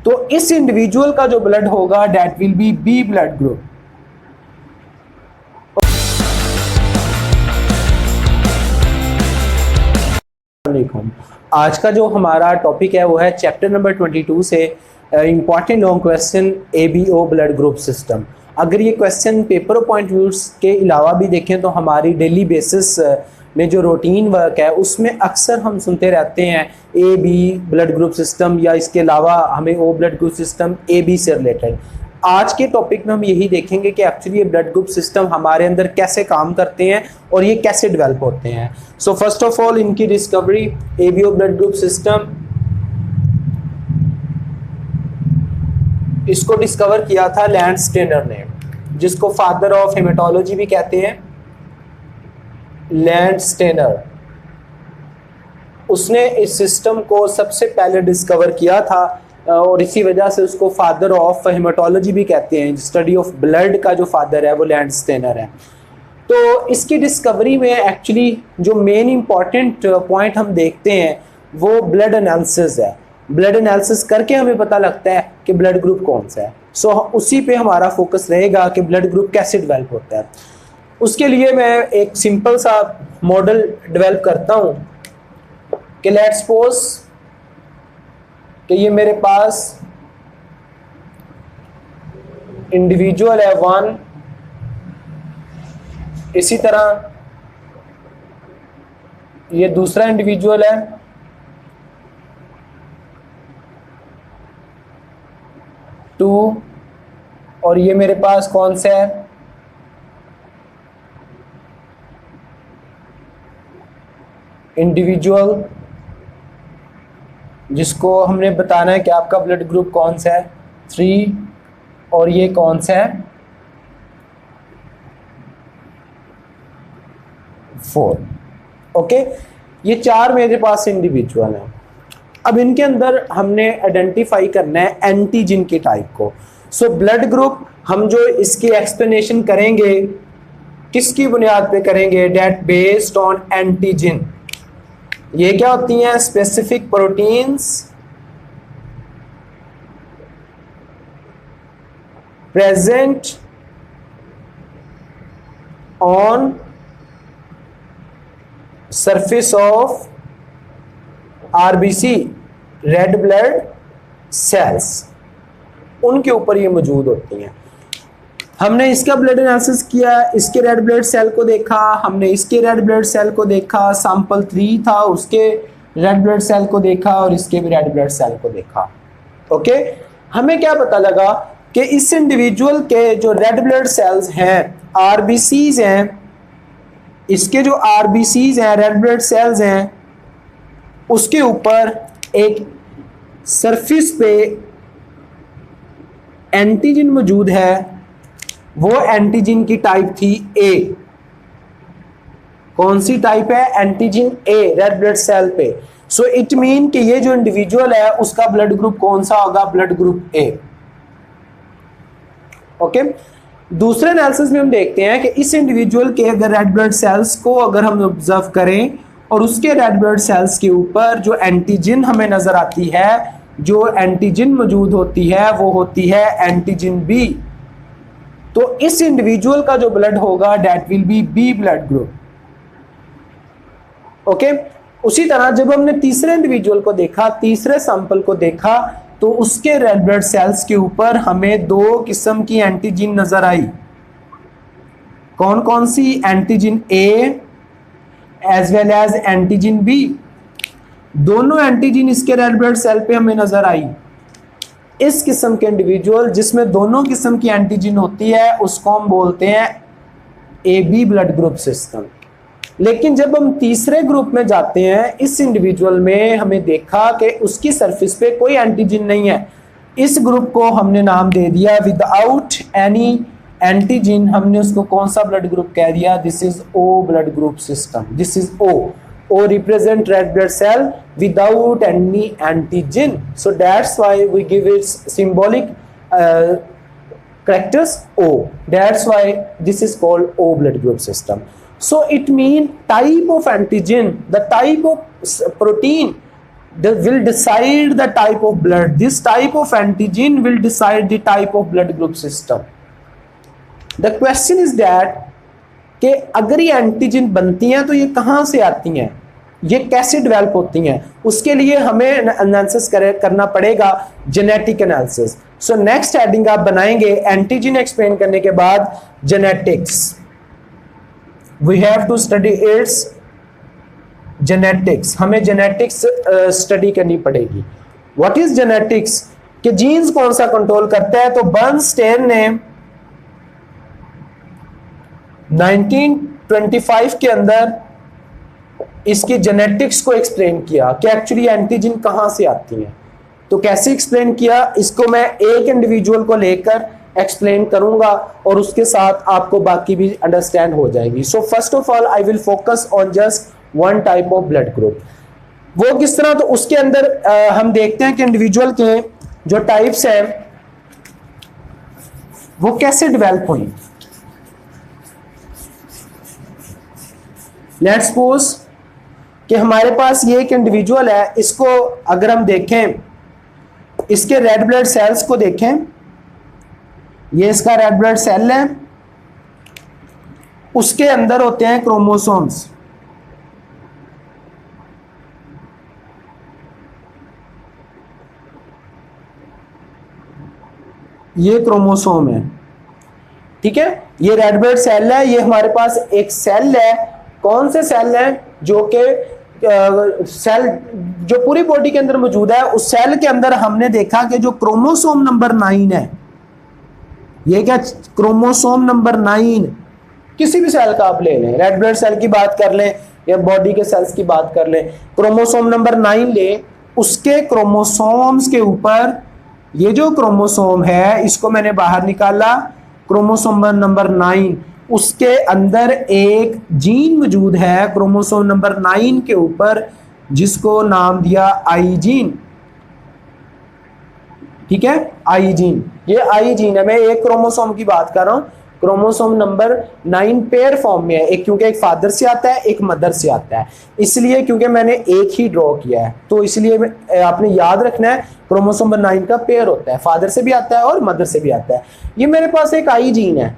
तो इस इंडिविजुअल का जो ब्लड होगा that will be B blood group. आज का जो हमारा टॉपिक है वो है चैप्टर नंबर 22 से important long question ABO blood group system. अगर ये क्वेश्चन पेपर पॉइंट व्यूज के अलावा भी देखें तो हमारी डेली बेसिस में जो रूटीन वर्क है उसमें अक्सर हम सुनते रहते हैं AB ब्लड ग्रुप सिस्टम, या इसके अलावा हमें O blood group system AB से रिलेटेड। आज के टॉपिक में हम यही देखेंगे कि एक्चुअली ये ब्लड ग्रुप सिस्टम हमारे अंदर कैसे काम करते हैं और ये कैसे डेवलप होते हैं। सो फर्स्ट ऑफ ऑल इनकी discovery ABO blood group system, इसको डिस्कवर किया था लैंड स्टेनर ने, जिसको फादर ऑफ हेमेटोलॉजी भी कहते हैं। लैंड स्टेनर, उसने इस सिस्टम को सबसे पहले डिस्कवर किया था और इसी वजह से उसको फादर ऑफ हेमेटोलॉजी भी कहते हैं। स्टडी ऑफ ब्लड का जो फादर है वो लैंड स्टेनर है। तो इसकी डिस्कवरी में एक्चुअली जो मेन इंपॉर्टेंट पॉइंट हम देखते हैं वो ब्लड एनालिसिस है। ब्लड एनालिसिस करके हमें पता लगता है कि ब्लड ग्रुप कौन सा है। सो उसी पे हमारा फोकस रहेगा कि ब्लड ग्रुप कैसे डेवलप होता है। उसके लिए मैं एक सिंपल सा मॉडल डेवलप करता हूँ कि लेट्स सपोज कि ये मेरे पास इंडिविजुअल है 1, इसी तरह ये दूसरा इंडिविजुअल है 2, और ये मेरे पास कौन सा है इंडिविजुअल जिसको हमने बताना है कि आपका ब्लड ग्रुप कौन सा है 3, और ये कौन सा है 4। ओके, ये 4 मेरे पास इंडिविजुअल हैं। अब इनके अंदर हमने आइडेंटिफाई करना है एंटीजन की टाइप को। सो ब्लड ग्रुप हम जो इसकी एक्सप्लेनेशन करेंगे किसकी बुनियाद पे करेंगे, डेट बेस्ड ऑन एंटीजन। ये क्या होती हैं, specific proteins present on surface of RBC red blood sales, उनके ऊपर ये मौजूद होती हैं। हमने इसका ब्लड एनालिसिस किया, इसके रेड ब्लड सेल को देखा, हमने इसके रेड ब्लड सेल को देखा, सैंपल 3 था उसके रेड ब्लड सेल को देखा और इसके भी रेड ब्लड सेल को देखा। ओके, हमें क्या पता लगा कि इस इंडिविजुअल के जो रेड ब्लड सेल्स हैं RBCs हैं, इसके जो RBCs हैं रेड ब्लड सेल्स हैं, उसके ऊपर एक सरफेस पे एंटीजन मौजूद है। वो एंटीजन की टाइप थी A। कौन सी टाइप है, antigen A red blood cell पे। सो इट मीन कि ये जो इंडिविजुअल है उसका ब्लड ग्रुप कौन सा होगा, ब्लड ग्रुप A। ओके, दूसरे एनालिसिस में हम देखते हैं कि इस इंडिविजुअल के अगर रेड ब्लड सेल्स को अगर हम ऑब्जर्व करें और उसके रेड ब्लड सेल्स के ऊपर जो एंटीजन हमें नजर आती है, जो एंटीजन मौजूद होती है वो होती है एंटीजन B। तो इस इंडिविजुअल का जो ब्लड होगा that will be B blood group. Okay, उसी तरह जब हमने तीसरे इंडिविजुअल को देखा, तीसरे सैंपल को देखा, तो उसके रेड ब्लड सेल्स के ऊपर हमें 2 किस्म की एंटीजन नजर आई। कौन कौन सी, antigen A as well as antigen B। दोनों एंटीजन इसके रेड ब्लड सेल पे हमें नजर आई। इस किस्म के इंडिविजुअल जिसमें दोनों किस्म की एंटीजन होती है उसको हम बोलते हैं AB ब्लड ग्रुप सिस्टम। लेकिन जब हम तीसरे ग्रुप में जाते हैं, इस इंडिविजुअल में हमें देखा कि उसकी सरफेस पे कोई एंटीजन नहीं है। इस ग्रुप को हमने नाम दे दिया विदाउट एनी एंटीजन। हमने उसको कौन सा ब्लड ग्रुप कह दिया, this is O blood group system. This is O represent red blood cell without any antigen, so that's why we give it symbolic characters O. That's why this is called O blood group system. So it means type of antigen, the type of protein will decide the type of blood. This type of antigen will decide the type of blood group system. The question is that कि अगर ये antigen बनती हैं तो ये कहाँ से आती हैं, ये कैसे डेवलप होती हैं, उसके लिए हमें एनालिसिस करना पड़ेगा, genetic analysis. So next heading आप बनाएंगे एंटीजन एक्सप्लेन करने के बाद genetics. We have to study its genetics. हमें जेनेटिक्स स्टडी करनी पड़ेगी. व्हाट इज जेनेटिक्स, कि जीन्स कौन सा कंट्रोल करता है. तो बर्नस्टेन ने 1925 के अंदर इसकी जेनेटिक्स को एक्सप्लेन किया कि एक्चुअली एंटीजन कहां से आती हैं. तो कैसे एक्सप्लेन किया, इसको मैं एक इंडिविजुअल को लेकर एक्सप्लेन करूंगा और उसके साथ आपको बाकी भी अंडरस्टैंड हो जाएगी. So first of all I will focus on just one type of blood group. वो किस तरह, तो उसके अंदर हम देखते हैं कि इंडिविजुअल के जो टाइप्स हैं वो कैसे डेवलप हुई. लेट्स सपोज कि हमारे पास ये एक इंडिविजुअल है, इसको अगर हम देखें, इसके रेड ब्लड सेल्स को देखें, ये इसका रेड ब्लड सेल है, उसके अंदर होते हैं क्रोमोसोम्स. ये क्रोमोसोम है, ठीक है. ये रेड ब्लड सेल है, ये हमारे पास एक सेल है. कौन से सेल है, जो कि सेल जो पूरी बॉडी के अंदर मौजूद है. उस सेल के अंदर हमने देखा कि जो क्रोमोसोम नंबर 9 है, ये क्या क्रोमोसोम नंबर 9 किसी भी सेल का आप ले लें, रेड ब्लड सेल की बात कर लें या बॉडी के सेल्स की बात कर लें, क्रोमोसोम नंबर 9 ले, उसके क्रोमोसोम्स के ऊपर ये जो क्रोमोसोम है इसको मैंने बाहर निकाला, क्रोमोसोम नंबर 9, उसके अंदर एक जीन मौजूद है क्रोमोसोम नंबर 9 के ऊपर, जिसको नाम दिया आई जीन. ठीक है, आई जीन. ये आई जीन है. मैं एक क्रोमोसोम की बात कर रहा हूं. क्रोमोसोम नंबर 9 पेयर फॉर्म में है, एक क्योंकि एक फादर से आता है, एक मदर से आता है, इसलिए क्योंकि मैंने एक ही ड्रॉ किया है, तो इसलिए आपने याद रखना है क्रोमोसोम नंबर 9 का पेयर होता है, फादर से भी आता है और मदर से भी आता है. ये मेरे पास एक आई जीन है.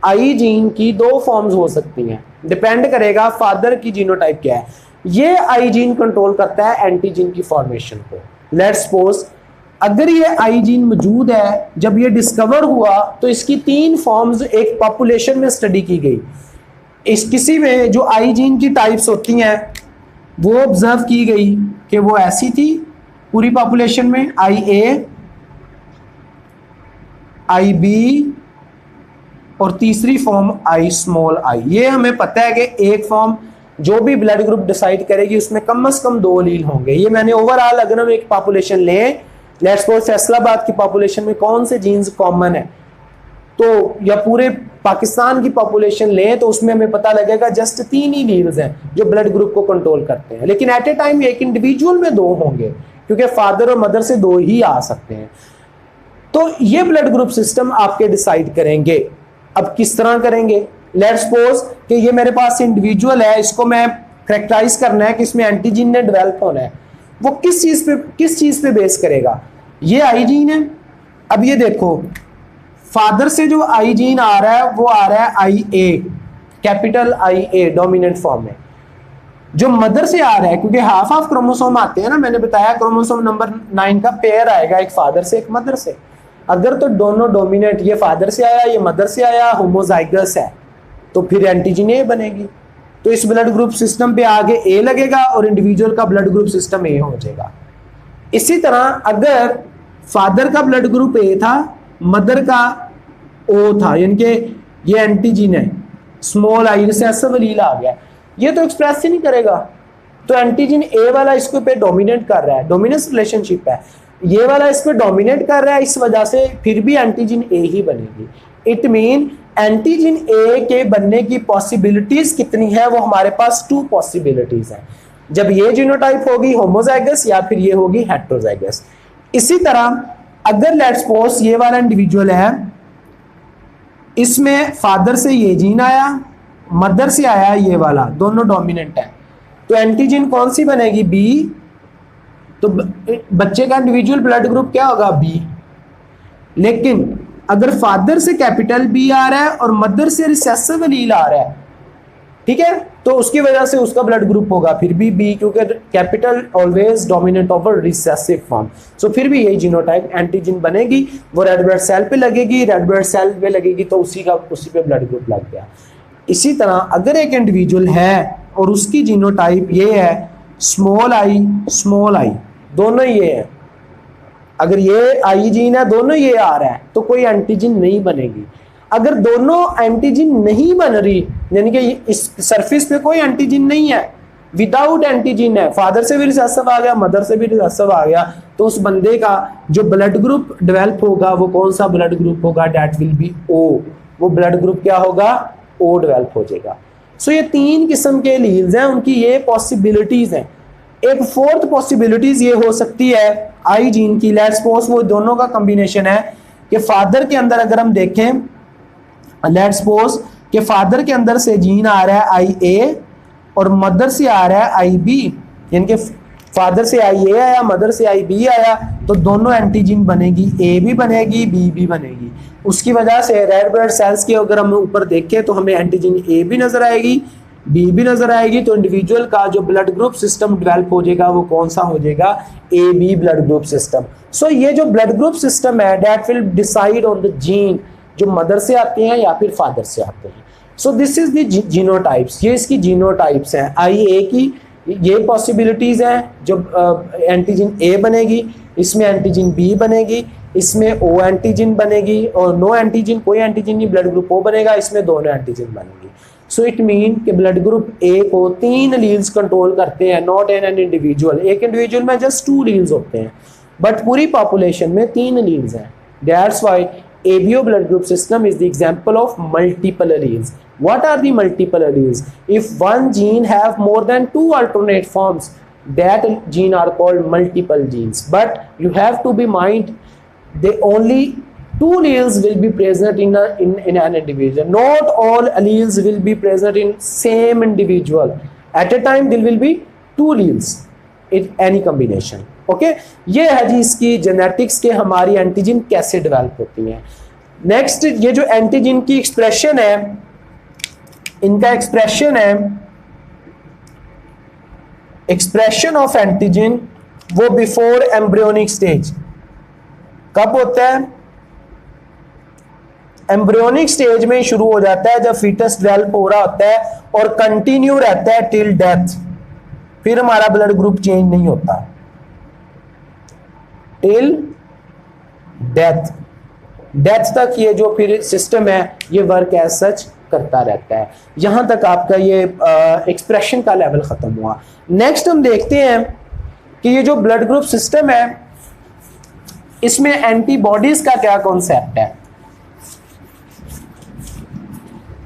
आई जीन की 2 फॉर्म्स हो सकती हैं, डिपेंड करेगा फादर की जीनोटाइप क्या है. ये आई जीन कंट्रोल करता है एंटीजीन की फॉर्मेशन को. लेट्स सपोज अगर ये आई जीन मौजूद है, जब ये डिस्कवर हुआ तो इसकी 3 फॉर्म्स एक पॉपुलेशन में स्टडी की गई. इस किसी में जो आई जीन की टाइप्स होती हैं वो ऑब्जर्व की गई कि वो ऐसी थी पूरी पॉपुलेशन में, आई ए, आई बी और तीसरी फॉर्म आई स्मॉल आई. ये हमें पता है कि एक फॉर्म जो भी ब्लड ग्रुप डिसाइड करेगी उसमें कम से कम 2 एलील होंगे. ये मैंने ओवरऑल अगर हम एक पॉपुलेशन लें, लेट्स सपोज फैसलाबाद की पॉपुलेशन में कौन से जीन्स कॉमन है, तो या पूरे पाकिस्तान की पॉपुलेशन लें तो उसमें हमें पता लगेगा जस्ट 3 ही एलील्स हैं जो ब्लड ग्रुप को कंट्रोल करते हैं. लेकिन एट ए टाइम एक इंडिविजुअल में 2 होंगे, क्योंकि फादर और मदर से 2 ही आ सकते हैं. तो ये ब्लड ग्रुप सिस्टम आपके डिसाइड करेंगे. अब किस तरह करेंगे, लेट्स सपोज कि ये मेरे पास इंडिविजुअल है, इसको मैं करेक्टराइज करना है कि इसमें एंटीजीन ने डेवलप होना है. वो किस चीज पे बेस करेगा. ये आई जीन है. अब ये देखो, फादर से जो आई जीन आ रहा है वो आ रहा है I A, capital I A dominant form में. जो मदर से आ रहा है, क्योंकि हाफ क्रोमोसोम आते हैं ना, मैंने बताया क्रोमोसोम नंबर 9 का पेयर आएगा, एक फादर से एक मदर से. अगर तो दोनों डोमिनेट, ये फादर से आया ये मदर से आया, होमोजाइगस है, तो फिर एंटीजन ए बनेगी. तो इस ब्लड ग्रुप सिस्टम पे आगे ए लगेगा और इंडिविजुअल का ब्लड ग्रुप सिस्टम ए हो जाएगा. इसी तरह अगर फादर का ब्लड ग्रुप ए था, मदर का ओ था, यानी कि ये एंटीजन है, स्मॉल आई रिसेसिव एलील आ गया, ये तो एक्सप्रेस ही नहीं करेगा. तो एंटीजन ए वाला इसको पे डोमिनेट कर रहा है, डोमिनेंस रिलेशनशिप है, ये वाला इस पे डोमिनेट कर रहा है, इस वजह से फिर भी एंटीजन ए ही बनेगी. इट मीन एंटीजन ए के बनने की पॉसिबिलिटीज कितनी है, वो हमारे पास 2 पॉसिबिलिटीज हैं. जब ये जीनोटाइप होगी होमोजाइगस या फिर ये होगी हेटेरोजाइगस. इसी तरह अगर लेट्स सपोज ये वाला इंडिविजुअल है, इसमें फादर से ये जीन आया, मदर से आया ये वाला, दोनों डोमिनेंट है, तो एंटीजन कौन सी बनेगी, बी, तो बच्चे का इंडिविजुअल ब्लड ग्रुप क्या होगा? बी। लेकिन अगर फादर से कैपिटल बी आ रहा है और मदर से रिसेसिव एलील आ रहा है, ठीक है, तो उसकी वजह से उसका ब्लड ग्रुप होगा फिर भी बी, क्योंकि capital always dominate over recessive form. So फिर भी यही जीनोटाइप एंटीजन बनेगी, वो रेड ब्लड सेल पे लगेगी, रेड ब्लड सेल पे लगेगी तो उसी पे ब्लड ग्रुप लग गया। इसी तरह अगर एक इंडिविजुअल है और उसकी जीनोटाइप ये है स्मॉल आई, दोनों ये है, अगर ये आई जीन है, दोनों ये आ रहा है, तो कोई एंटीजन नहीं बनेगी। अगर दोनों एंटीजन नहीं बन रही, यानी कि इस सरफेस पे कोई एंटीजन नहीं है, विदाउट एंटीजन है, फादर से भी रिसेसिव आ गया, मदर से भी रिसेसिव आ गया, तो उस बंदे का जो ब्लड ग्रुप डेवलप होगा वो कौन सा ब्लड ग्रुप होगा? That will be O. वो ब्लड ग्रुप क्या होगा? ओ डेवलप हो जाएगा। सो ये 3 किस्म के एलील्स हैं, उनकी ये पॉसिबिलिटीज हैं। एक फोर्थ पॉसिबिलिटीज ये हो सकती है आई जीन की, लेट्स सपोज वो दोनों का कॉम्बिनेशन है कि फादर के अंदर अगर हम देखें, लेट्स सपोज कि फादर के अंदर से जीन आ रहा है आई ए और मदर से आ रहा है आई बी, यानी कि फादर से आई ए आया, मदर से आई बी आया, तो दोनों एंटीजन बनेगी, ए भी बनेगी, बी भी बनेगी। उसकी वजह से रेड ब्लड सेल्स के अगर हम ऊपर देखें तो हमें एंटीजन ए भी नजर आएगी, बी भी नजर आएगी, तो इंडिविजुअल का जो ब्लड ग्रुप सिस्टम डेवलप हो जाएगा वो कौन सा हो जाएगा? A B blood group system. So ये जो ब्लड ग्रुप सिस्टम है that will decide on the gene, जो मदर से आते हैं या फिर फादर से आते हैं। So this is the genotypes, ये इसकी जीनोटाइप्स हैं। आई ए की ये पॉसिबिलिटीज हैं, जब एंटीजन ए बनेगी, इसमें एंटीजन बी बनेगी, इसमें ओ एंटीजन बनेगी, और नो एंटीजन कोई एंटीजन नहीं, ब्लड ग्रुप ओ बनेगा, इसमें दोनों एंटीजन बनेगी। सो इट मीन कि ब्लड ग्रुप ए को 3 एलील्स कंट्रोल करते हैं, नॉट इन एन इंडिविजुअल। एक इंडिविजुअल में जस्ट 2 एलील्स होते हैं, बट पूरी पॉपुलेशन में 3 एलील्स हैं। That's why ABO blood group system is the example of multiple alleles. What are the multiple alleles? If one gene have more than 2 alternate forms, that gene are called multiple genes. But you have to be mind, they only 2 alleles will be present in an individual. Not all alleles will be present in same individual. At a time there will be 2 alleles in any combination. Okay ये है जी इसकी genetics के हमारी antigen कैसे develop होती हैं। Next ये जो एंटीजन की एक्सप्रेशन है, इनका एक्सप्रेशन है, एक्सप्रेशन ऑफ एंटीजन वो बिफोर एम्ब्रियोनिक स्टेज कब होता है? एम्ब्रियोनिक स्टेज में शुरू हो जाता है, जब फीटस डेवलप हो रहा होता है और कंटिन्यू रहता है टिल डेथ। फिर हमारा ब्लड ग्रुप चेंज नहीं होता टिल डेथ, डेथ तक ये जो फिर सिस्टम है ये वर्क एज सच करता रहता है। यहां तक आपका ये एक्सप्रेशन का लेवल खत्म हुआ। नेक्स्ट हम देखते हैं कि ये जो ब्लड ग्रुप सिस्टम है इसमें एंटीबॉडीज का क्या कॉन्सेप्ट है।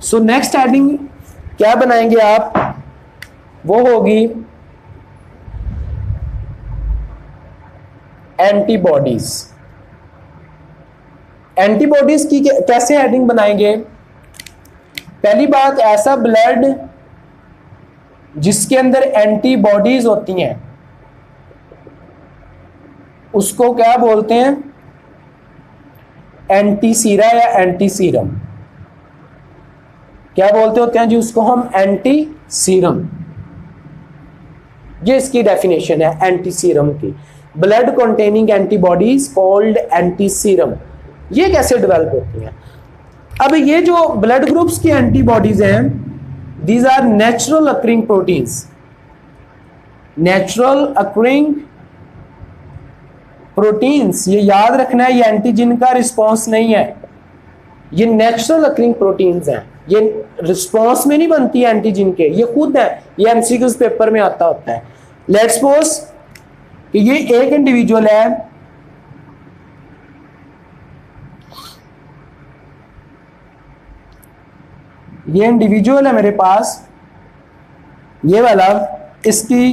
सो नेक्स्ट हेडिंग क्या बनाएंगे आप, वो होगी एंटीबॉडीज। एंटीबॉडीज की कैसे हेडिंग बनाएंगे? पहली बात, ऐसा ब्लड जिसके अंदर एंटीबॉडीज होती हैं उसको क्या बोलते हैं? एंटीसीरा या एंटी सीरम। क्या बोलते होते हैं जी उसको हम? Anti serum. ये इसकी डेफिनेशन है एंटी सीरम की। Blood containing antibodies called anti serum. ये कैसे डेवलप होती हैं? अब ये जो ब्लड ग्रुप्स की एंटीबॉडीज हैं, these are natural occurring proteins. Natural occurring proteins, ये याद रखना है, ये एंटीजन का रिस्पॉन्स नहीं है, ये नेचुरल अकरिंग प्रोटीन्स हैं। ये रिस्पॉन्स में नहीं बनती है एंटीजन के, ये खुद है। ये एमसीक्यूज पेपर में आता होता है। लेट्स सपोज कि ये एक इंडिविजुअल है, ये इंडिविजुअल है मेरे पास, ये वाला, इसकी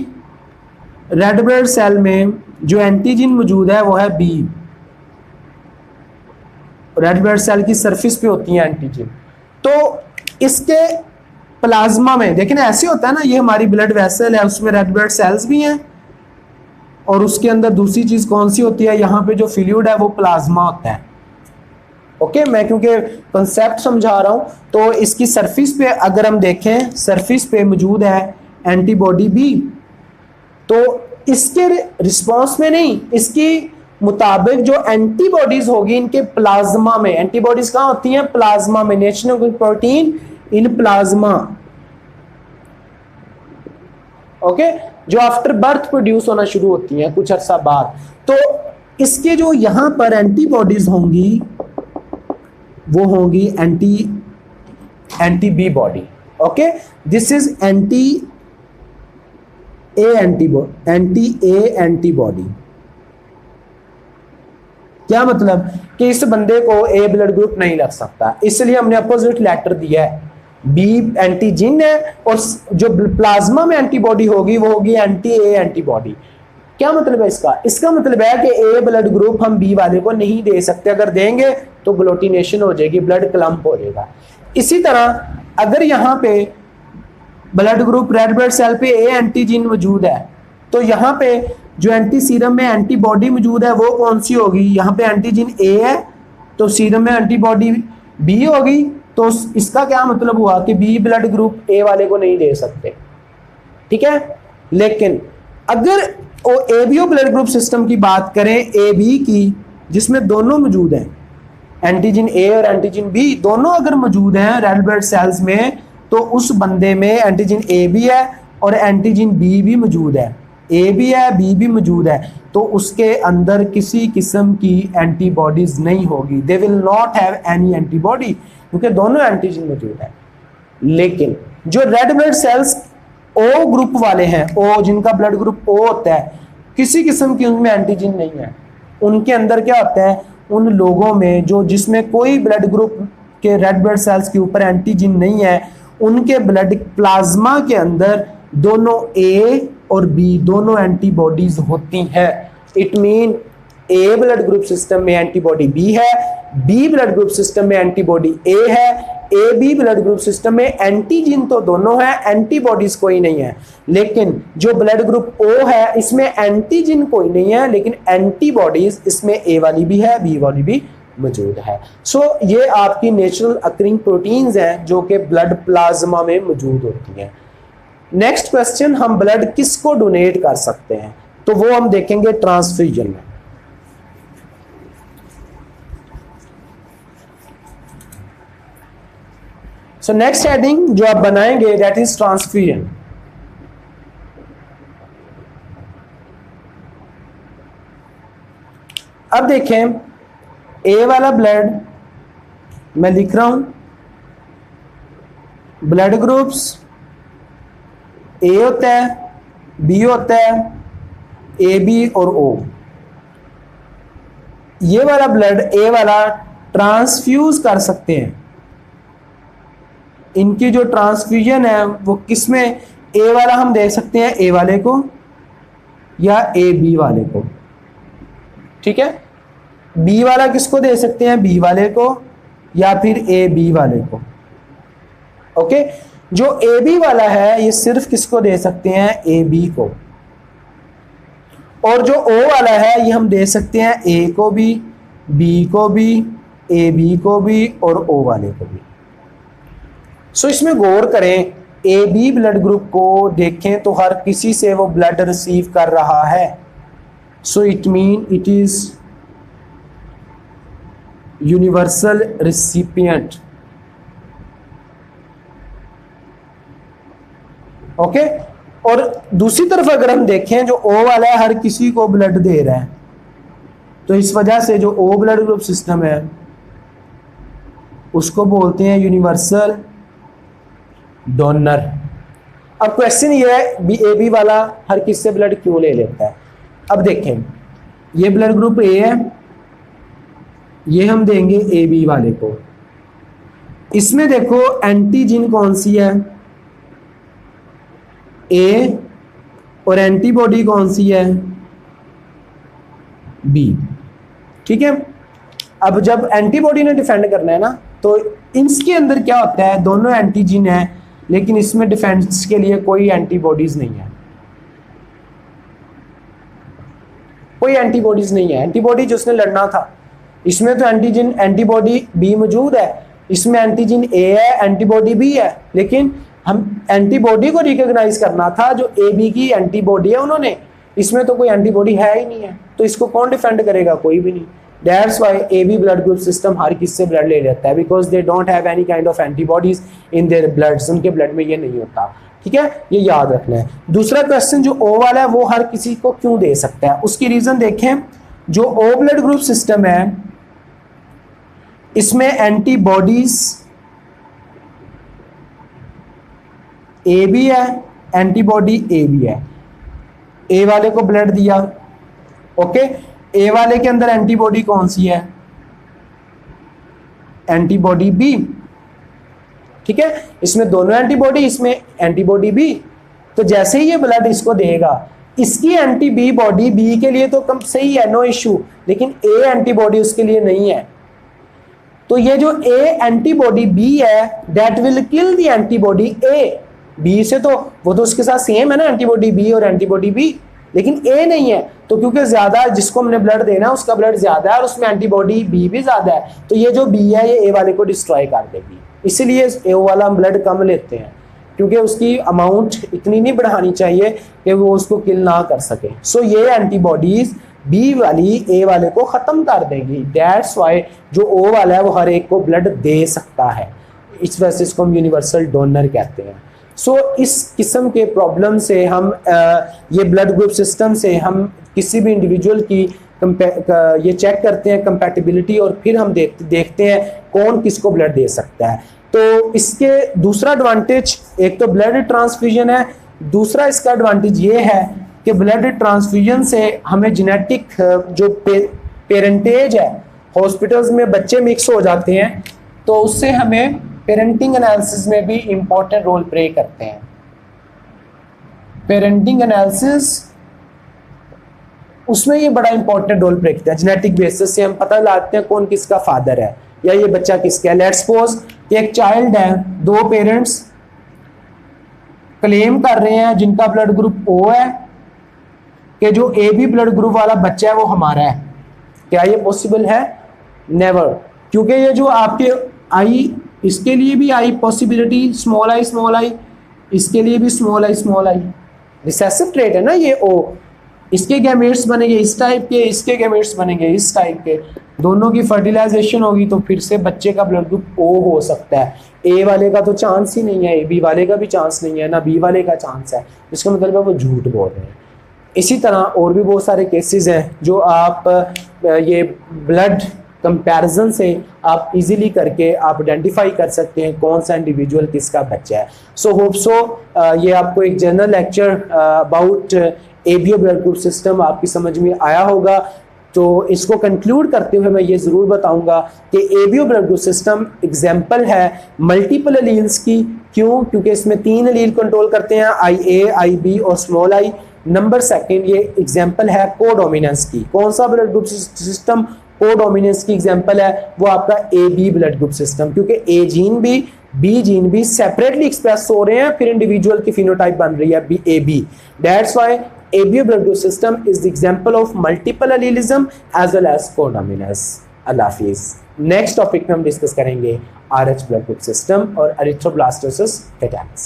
रेड ब्लड सेल में जो एंटीजन मौजूद है वो है बी। रेड ब्लड सेल की सरफेस पे होती है एंटीजन। तो इसके प्लाज्मा में देखें ऐसे होता है ना, ये हमारी ब्लड वेसल है, उसमें रेड ब्लड सेल्स भी हैं और उसके अंदर दूसरी चीज कौन सी होती है, यहाँ पे जो फ्लूइड है वो प्लाज्मा होता है। ओके, मैं क्योंकि कंसेप्ट समझा रहा हूं, तो इसकी सरफेस पे अगर हम देखें, सरफेस पे मौजूद है एंटीबॉडी बी, तो इसके रिस्पॉन्स में नहीं, इसकी मुताबिक जो एंटीबॉडीज होगी इनके प्लाज्मा में, एंटीबॉडीज कहां होती हैं, प्लाज्मा में, national protein in plasma. Okay, जो आफ्टर बर्थ प्रोड्यूस होना शुरू होती हैं कुछ अर्सा बाद। तो इसके जो यहां पर एंटीबॉडीज होंगी वो होंगी anti B body. Okay, this is anti A antibody. क्या मतलब कि इस बंदे को ए ब्लड ग्रुप नहीं लग सकता, इसलिए हमने अपोजिट लेटर दिया है, बी एंटीजिन है और जो प्लाज्मा में एंटीबॉडी होगी वो होगी एंटी ए एंटीबॉडी। क्या मतलब है इसका, इसका मतलब है कि ए ब्लड ग्रुप हम बी वाले को नहीं दे सकते, अगर देंगे तो ग्लूटिनेशन हो जाएगी, ब्लड क्लम्प हो जाएगा। इसी तरह अगर यहां पे blood group red blood cell पे ए एंटीजिन मौजूद है, तो यहाँ पे जो एंटी सीरम में एंटीबॉडी मौजूद है वो कौन सी होगी, यहाँ पे एंटीजिन ए है तो सीरम में एंटीबॉडी बी होगी, तो इसका क्या मतलब हुआ कि बी ब्लड ग्रुप ए वाले को नहीं दे सकते। ठीक है, लेकिन अगर A B O blood group system की बात करें, ए बी की, जिसमें दोनों मौजूद हैं, एंटीजिन ए और एंटीजिन बी दोनों अगर मौजूद हैं रेड ब्लड सेल्स में, तो उस बंदे में एंटीजिन ए भी है और एंटीजिन बी भी मौजूद है, ए भी है बी भी मौजूद है, तो उसके अंदर किसी किस्म की एंटीबॉडीज नहीं होगी, they will not have any antibody, क्योंकि दोनों एंटीजन मौजूद है। लेकिन जो red blood cells O group वाले हैं, ओ जिनका ब्लड ग्रुप ओ होता है, किसी किस्म की उनमें एंटीजन नहीं है। उनके अंदर क्या होता है, उन लोगों में जो जिसमें कोई ब्लड ग्रुप के रेड ब्लड सेल्स के ऊपर एंटीजन नहीं है, उनके ब्लड प्लाज्मा के अंदर दोनों ए और बी दोनों एंटीबॉडीज होती हैं। It mean A blood group system में एंटीबॉडी बी है, बी ब्लड ग्रुप सिस्टम में एंटीबॉडी ए है, A B blood group system में एंटीजन तो दोनों है, एंटीबॉडीज कोई नहीं है। लेकिन जो ब्लड ग्रुप ओ है इसमें एंटीजन कोई नहीं है, लेकिन एंटीबॉडीज इसमें ए वाली भी है, बी वाली भी मौजूद है। सो ये आपकी नेचुरल अकरिंग प्रोटीन्स हैं जो कि ब्लड प्लाज्मा में मौजूद होती हैं। नेक्स्ट क्वेश्चन, हम ब्लड किसको डोनेट कर सकते हैं, तो वो हम देखेंगे ट्रांसफ्यूजन में। सो नेक्स्ट हेडिंग जो आप बनाएंगे दैट इज ट्रांसफ्यूजन। अब देखें, ए वाला ब्लड मैं लिख रहा हूं, ब्लड ग्रुप्स ए होता है, बी होता है, ए बी और ओ। ये वाला ब्लड ए वाला ट्रांसफ्यूज कर सकते हैं। इनकी जो ट्रांसफ्यूजन है वो किसमें, ए वाला हम दे सकते हैं ए वाले को या ए बी वाले को। ठीक है, बी वाला किसको दे सकते हैं, बी वाले को या फिर ए बी वाले को। ओके, जो ए बी वाला है ये सिर्फ किसको दे सकते हैं, ए बी को, और जो ओ वाला है ये हम दे सकते हैं ए को भी, बी को भी, ए बी को भी और ओ वाले को भी। सो इसमें गौर करें, ए बी ब्लड ग्रुप को देखें तो हर किसी से वो ब्लड रिसीव कर रहा है। So it mean it is universal recipient. Okay, और दूसरी तरफ अगर हम देखें, जो ओ वाला है हर किसी को ब्लड दे रहा है, तो इस वजह से जो ओ ब्लड ग्रुप सिस्टम है उसको बोलते हैं यूनिवर्सल डोनर। अब क्वेश्चन ये है, ए बी वाला हर किसी से ब्लड क्यों ले लेता है। अब देखें, ये ब्लड ग्रुप ए है, ये हम देंगे ए बी वाले को। इसमें देखो एंटीजन कौन सी है, ए, और एंटीबॉडी कौन सी है, बी। ठीक है, अब जब एंटीबॉडी ने डिफेंड करना है ना, तो इसके अंदर क्या होता है, दोनों एंटीजन है लेकिन इसमें डिफेंस के लिए कोई एंटीबॉडीज नहीं है। कोई एंटीबॉडीज नहीं है। एंटीबॉडी जिसने लड़ना था, इसमें तो एंटीजन एंटीबॉडी बी मौजूद है, इसमें एंटीजन ए है, एंटीबॉडी बी है, लेकिन हम एंटीबॉडी को रिकॉग्नाइज करना था जो ए बी की एंटीबॉडी है उन्होंने, इसमें तो कोई एंटीबॉडी है ही नहीं है, तो इसको कौन डिफेंड करेगा? कोई भी नहीं। That's why A B blood group system हर किसी से ब्लड ले लेता है, because they don't have any kind of antibodies in their bloods, उनके ब्लड में ये नहीं होता। ठीक है, ये याद रखना है। दूसरा क्वेश्चन जो ओ वाला है वो हर किसी को क्यों दे सकता है, उसकी रीजन देखें। जो ओ ब्लड ग्रुप सिस्टम है इसमें एंटीबॉडीज ए भी है, एंटीबॉडी ए भी है। ए वाले को ब्लड दिया, ओके, ए वाले के अंदर एंटीबॉडी कौन सी है? Antibody B. ठीक है, इसमें दोनों एंटीबॉडी, इसमें एंटीबॉडी बी। तो जैसे ही ये ब्लड इसको देगा, इसकी एंटी बी बॉडी बी के लिए तो कम सही है, नो इश्यू, लेकिन ए एंटीबॉडी उसके लिए नहीं है। तो ये जो ए एंटीबॉडी बी है that will kill the antibody A. B से तो वो तो उसके साथ सेम है ना, एंटीबॉडी बी और एंटीबॉडी बी, लेकिन ए नहीं है। तो क्योंकि ज्यादा जिसको हमने ब्लड देना है उसका ब्लड ज्यादा है और उसमें एंटीबॉडी बी भी ज्यादा है, तो ये जो बी है ये ए वाले को डिस्ट्रॉय कर देगी। इसीलिए ए वाला हम ब्लड कम लेते हैं, क्योंकि उसकी अमाउंट इतनी नहीं बढ़ानी चाहिए कि वो उसको किल ना कर सके। सो ये एंटीबॉडीज बी वाली ए वाले को खत्म कर देगी। दैट्स वाई जो ओ वाला है वो हर एक को ब्लड दे सकता है, इस वजह से इसको हम यूनिवर्सल डोनर कहते हैं। सो इस किस्म के प्रॉब्लम से हम ये ब्लड ग्रुप सिस्टम से हम किसी भी इंडिविजुअल की ये चेक करते हैं कंपैटिबिलिटी, और फिर हम देखते हैं कौन किसको ब्लड दे सकता है। तो इसके दूसरा एडवांटेज, एक तो ब्लड ट्रांसफ्यूजन है, दूसरा इसका एडवांटेज ये है कि ब्लड ट्रांसफ्यूजन से हमें जेनेटिक जो पेरेंटेज है, हॉस्पिटल्स में बच्चे मिक्स हो जाते हैं, तो उससे हमें पेरेंटिंग एनालिसिस में भी इंपॉर्टेंट रोल प्ले करते हैं। पेरेंटिंग एनालिसिस उसमें ये बड़ा इंपॉर्टेंट रोल प्ले करता है। जेनेटिक बेसिस से हम पता लगाते हैं कौन किसका फादर है या ये बच्चा किसका है। लेट्स सपोज एक चाइल्ड है, दो पेरेंट्स क्लेम कर रहे हैं जिनका ब्लड ग्रुप ओ है कि जो ए बी ब्लड ग्रुप वाला बच्चा है वो हमारा है। क्या ये पॉसिबल है? नेवर, क्योंकि ये जो आपके आई, इसके लिए भी आई पॉसिबिलिटी स्मॉल आई, इसके लिए भी स्मॉल आई, रिसेसिव ट्रेट है ना ये ओ। इसके गैमेट्स बनेंगे इस टाइप के, इसके गैमेट्स बनेंगे इस टाइप के, दोनों की फर्टिलाइजेशन होगी तो फिर से बच्चे का ब्लड ग्रुप ओ हो सकता है। ए वाले का तो चांस ही नहीं है, ए बी वाले का भी चांस नहीं है, ना बी वाले का चांस है, इसका मतलब है वो झूठ बोल रहे हैं। इसी तरह और भी बहुत सारे केसेस हैं जो आप ये ब्लड कंपैरिजन से आप इजीली करके आप आइडेंटिफाई कर सकते हैं कौन सा इंडिविजुअल किसका बच्चा है। सो होप सो ये आपको एक general lecture about ABO blood group system आपकी समझ में आया होगा। तो इसको कंक्लूड करते हुए मैं ये ज़रूर बताऊंगा कि ABO blood group system example है मल्टीपल एलील्स की। क्यों? क्योंकि इसमें 3 एलील कंट्रोल करते हैं, IA, IB और स्मॉल आई। नंबर सेकंड, ये एग्जाम्पल है कोडोमिनेंस की। कौन सा ब्लड ग्रुप सिस्टम कोडोमिनेंस की एग्जाम्पल है? वो आपका AB ब्लड ग्रुप सिस्टम, क्योंकि A जीन भी B जीन भी सेपरेटली एक्सप्रेस हो रहे हैं, फिर इंडिविजुअल की फिनोटाइप बन रही है AB। That's why ABO blood group system is the example of multiple allelism as well as codominance. अल्लाह हाफिज़। नेक्स्ट टॉपिक में हम डिस्कस करेंगे RH blood group system और erythroblastosis tetanus।